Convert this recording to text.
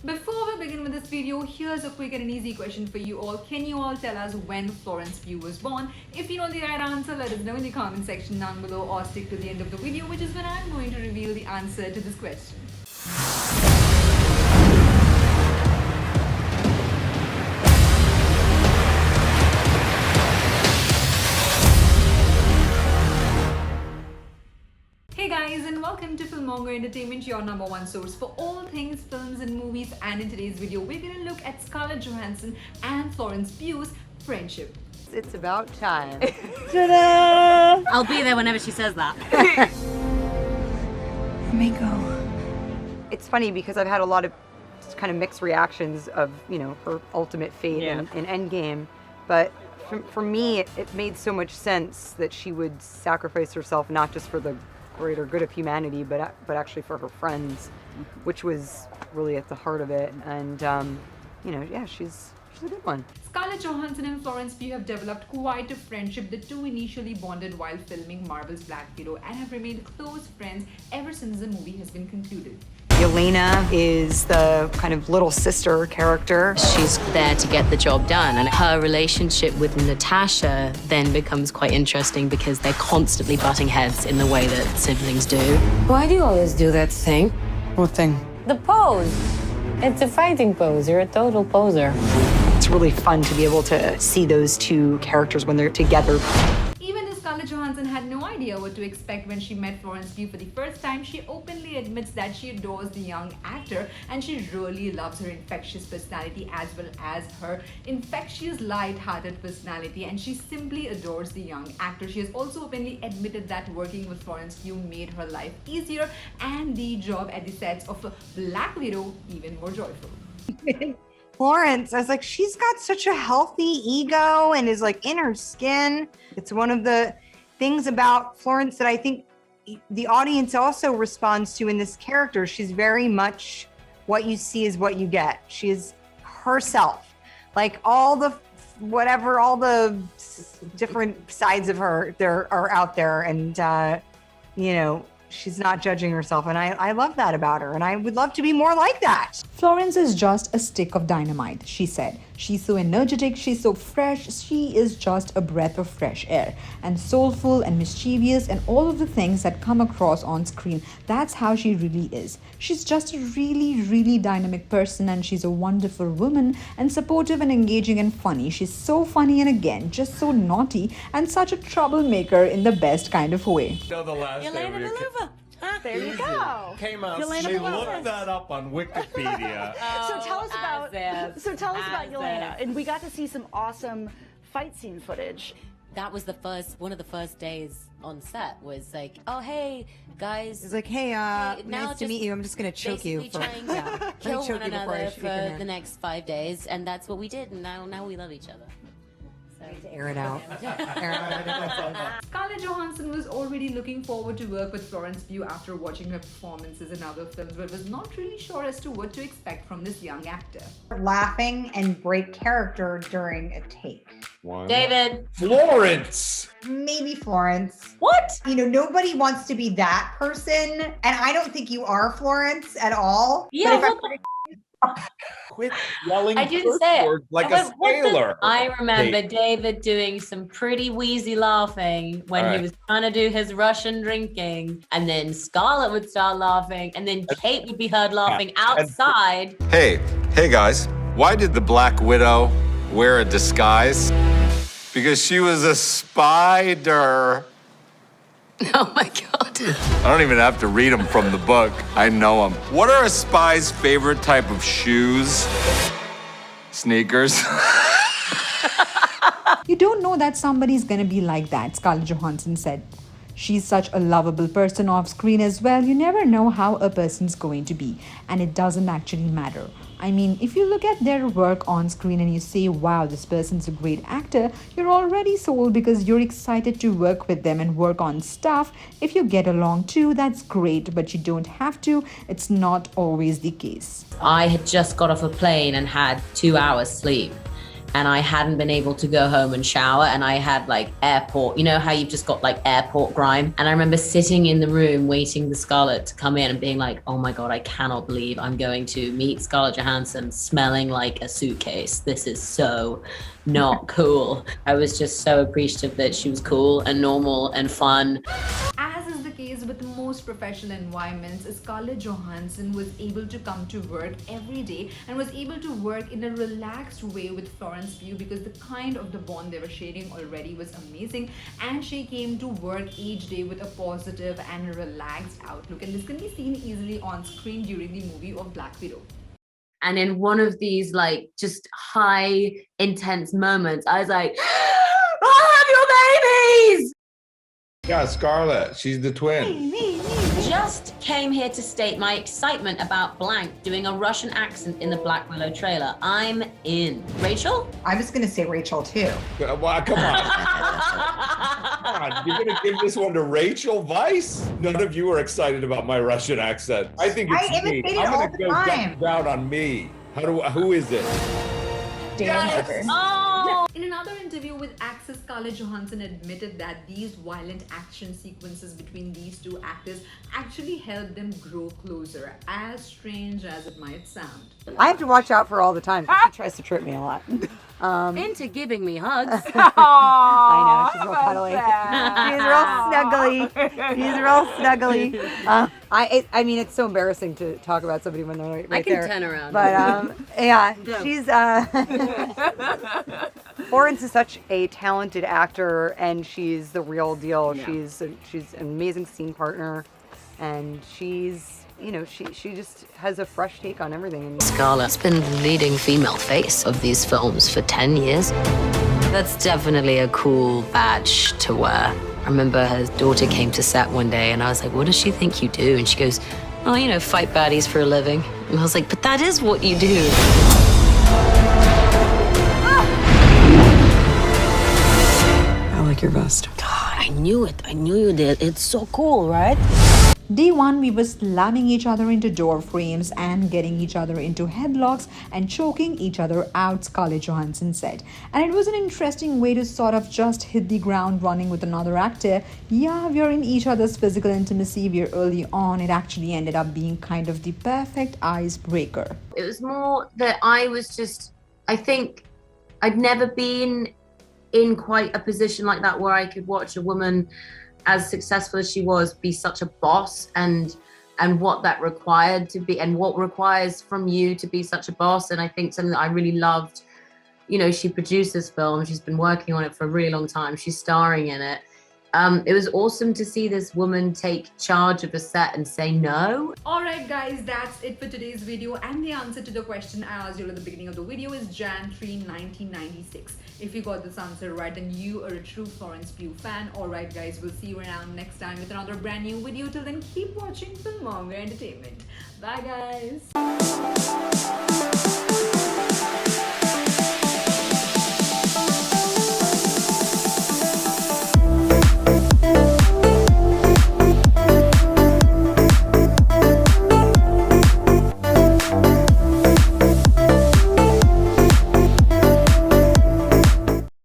Before we begin with this video, here's a quick and an easy question for you all. Can you all tell us when Florence Pugh was born? If you know the right answer, let us know in the comment section down below or stick to the end of the video, which is when I'm going to reveal the answer to this question. Hey guys, and welcome to FilMonger Entertainment, your #1 source for all things films and movies. And in today's video, we're going to look at Scarlett Johansson and Florence Pugh's friendship. It's about time. Ta-da! I'll be there whenever she says that. Let me go. It's funny because I've had a lot of kind of mixed reactions of, you know, her ultimate fate in Endgame. But for me, it made so much sense that she would sacrifice herself not just for the greater good of humanity, but actually for her friends, which was really at the heart of it. And, you know, yeah, she's a good one. Scarlett Johansson and Florence Pugh have developed quite a friendship. The two initially bonded while filming Marvel's Black Widow and have remained close friends ever since the movie has been concluded. Yelena is the kind of little sister character. She's there to get the job done, and her relationship with Natasha then becomes quite interesting because they're constantly butting heads in the way that siblings do. Why do you always do that thing? What thing? The pose. It's a fighting pose. You're a total poser. It's really fun to be able to see those two characters when they're together. Even though Scarlett Johansson had no idea what to expect when she met Florence Pugh for the first time, she openly admits that she adores the young actor and she really loves her infectious personality as well as her infectious, light-hearted personality, and she simply adores the young actor. She has also openly admitted that working with Florence Pugh made her life easier and the job at the sets of Black Widow even more joyful. Florence, I was like, she's got such a healthy ego and is like in her skin. It's one of the things about Florence that I think the audience also responds to in this character. She's very much what you see is what you get. She is herself. Like all the different sides of her there are out there, and you know, she's not judging herself, and I love that about her, and I would love to be more like that. Florence is just a stick of dynamite, she said. She's so energetic, she's so fresh, she is just a breath of fresh air. And soulful and mischievous and all of the things that come across on screen. That's how she really is. She's just a really, really dynamic person, and she's a wonderful woman and supportive and engaging and funny. She's so funny and again, just so naughty and such a troublemaker in the best kind of way. Know the last Yelena name of your Belova. There you go. came out. Yelena They Belova. looked that up on Wikipedia. So tell us about As Yelena, if. and we got to see some awesome fight scene footage. That was one of the first days on set was like, oh, hey, guys. It's like, hey, now nice to just meet you. I'm just gonna choke you basically for trying to kill choke one you before I another shoot for you in the next 5 days, and that's what we did, and now we love each other. to air it out. Scarlett Johansson was already looking forward to work with Florence Pugh after watching her performances in other films, but was not really sure as to what to expect from this young actor. Laughing and break character during a take. David. Florence! Maybe Florence. What? You know, nobody wants to be that person, and I don't think you are Florence at all. Yeah, But if Quit yelling I didn't curse say it. words like But a what the- sailor. I remember David doing some pretty wheezy laughing when he was trying to do his Russian drinking, and then Scarlett would start laughing, and then Kate would be heard laughing outside. Hey guys, why did the Black Widow wear a disguise? Because she was a spider. Oh my God. I don't even have to read them from the book. I know them. What are a spy's favorite type of shoes? Sneakers. You don't know that somebody's gonna be like that, Scarlett Johansson said. She's such a lovable person off screen as well. You never know how a person's going to be, and it doesn't actually matter. I mean, if you look at their work on screen and you say, wow, this person's a great actor, you're already sold because you're excited to work with them and work on stuff. If you get along too, that's great, but you don't have to. It's not always the case. I had just got off a plane and had 2 hours sleep. and I hadn't been able to go home and shower, and I had like airport, you know how you've just got like airport grime? And I remember sitting in the room waiting for Scarlett to come in and being like, oh my God, I cannot believe I'm going to meet Scarlett Johansson smelling like a suitcase. This is so not cool. I was just so appreciative that she was cool and normal and fun. As is the case with most professional environments, Scarlett Johansson was able to come to work every day and was able to work in a relaxed way with Florence Pugh, because the kind of the bond they were sharing already was amazing, and she came to work each day with a positive and relaxed outlook, and this can be seen easily on screen during the movie of Black Widow. And in one of these like just high intense moments, I was like, I have your babies! Yeah, Scarlett, she's the twin. Just came here to state my excitement about blank doing a Russian accent in the Black Willow trailer. I'm in. Rachel? I was going to say Rachel too. Well, come on. Come on. You're going to give this one to Rachel Weisz? None of you are excited about my Russian accent. I think it's I me. imitate it I'm all going the to go time. down on me. Who is it? Yes. Oh! In another interview with Access, Scarlett Johansson admitted that these violent action sequences between these two actors actually helped them grow closer, as strange as it might sound. I have to watch out for her all the time. She tries to trip me a lot. Into giving me hugs. I know, she's real cuddly. She's real snuggly. She's real snuggly. I mean, it's so embarrassing to talk about somebody when they're right there. I can turn around. But yeah, she's Florence is such a talented actor, and she's the real deal. Yeah. She's an amazing scene partner, and she's, you know, she just has a fresh take on everything. Scarlett's been the leading female face of these films for 10 years. That's definitely a cool badge to wear. I remember her daughter came to set one day and I was like, what does she think you do? And she goes, oh, you know, fight baddies for a living. And I was like, but that is what you do. I like your vest. God, I knew it. I knew you did. It's so cool, right? Day one, we were slamming each other into door frames and getting each other into headlocks and choking each other out, Scarlett Johansson said. And it was an interesting way to sort of just hit the ground running with another actor. Yeah, we are in each other's physical intimacy. We're early on. It actually ended up being kind of the perfect icebreaker. It was more that I think I'd never been in quite a position like that where I could watch a woman as successful as she was be such a boss, and what that required to be, and what requires from you to be such a boss. And I think something that I really loved, you know, she produced this film, she's been working on it for a really long time, she's starring in it. It was awesome to see this woman take charge of a set and say no. Alright guys, that's it for today's video, and the answer to the question I asked you at the beginning of the video is Jan 3, 1996. If you got this answer right, then you are a true Florence Pugh fan. Alright guys, we'll see you around next time with another brand new video. Till then, keep watching FilMonger Entertainment. Bye guys!